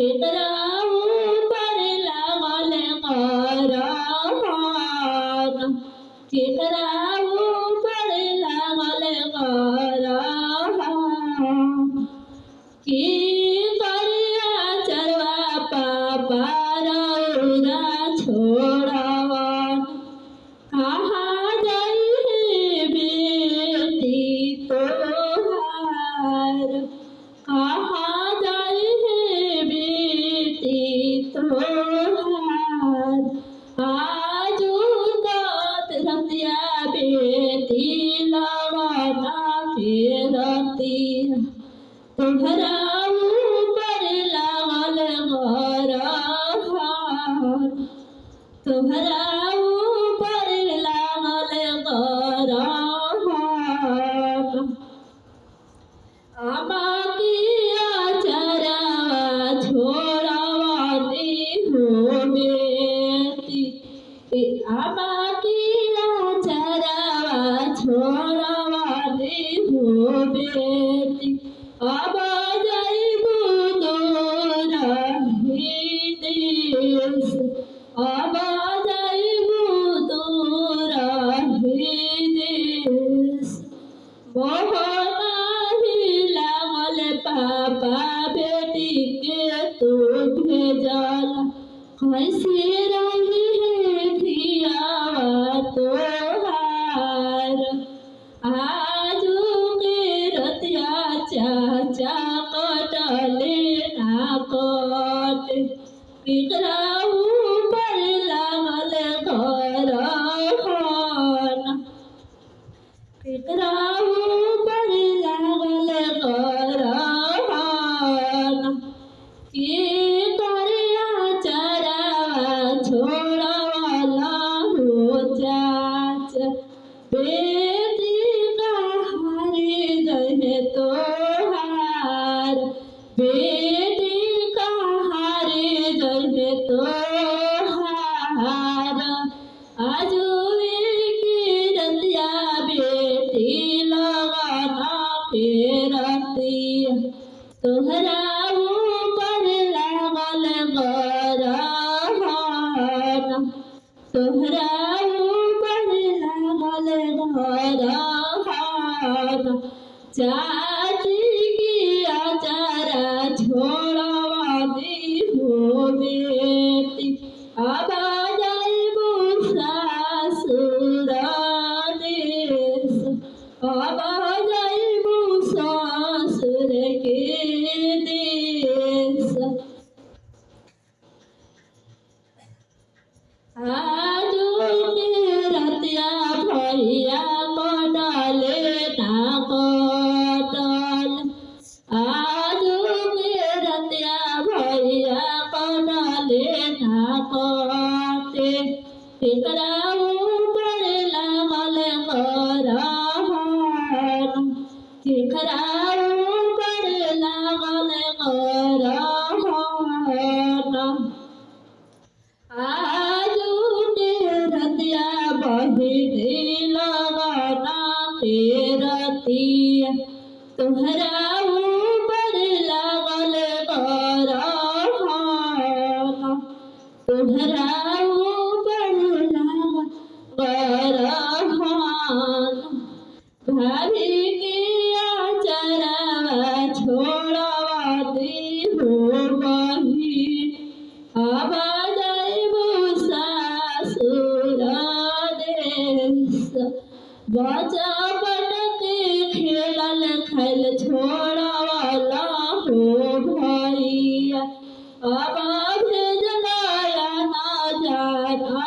केकराऊ पर लागल गरहन केकराऊ पर लागल गरहन की करिया चरवा पापा रौरा छोड़वन कहाँ जाई बेटी तोहार कहाँ जाई बेटी तोहार आजू दत रतिया बेटी लवना के रतिया तोहरा ऊपर लागल गरहन तोहरा ऊपर लागल गरहन आमा किया चरवा छोड़वनी हो बेटी आमा किया चरवा छोड़वनी हो बेटी अब जाइबू तोरा देश अब जाइबू तोरा देश मोह नाही लागल पापा बेटी के तू भेजल कैसे रही धियावा तोहार आजू के रतिया चाचा कटले ना कट केकराऊ पर लागल गरहन केकराऊ पर लागल गरहन के करिया चरवा छोड़वला हो चाचा बेटी कहारे जहे तोहार बेटी कहारे जहे तोहार आजू की रतिया बेटी लगना के रतिया तोहरा ऊपर लागल गरहन तोहरा ऊपर लागल गरहन चाची की आचारा छोड़वनी हो बेटी अब जाइबू सासुर देश अब जाइबू ससुर के देश आजू के रतिया भैया कटले ना कटल आजू के रतिया भैया कटले ना कटे केकराऊ पर लागल गरहन केकराऊ पर लागल गरहन आजू के रतिया बहिनी लगना के रतिया तोहरा ऊपर लागल गरहन तोहरा ऊपर लागल गरहन भाभी किया चरवा छोड़वनी हो बहिन अब जाइबू सासुर देश बचपन के खेलल खाइल छोड़वला हो भैया अब भेजला ना जाना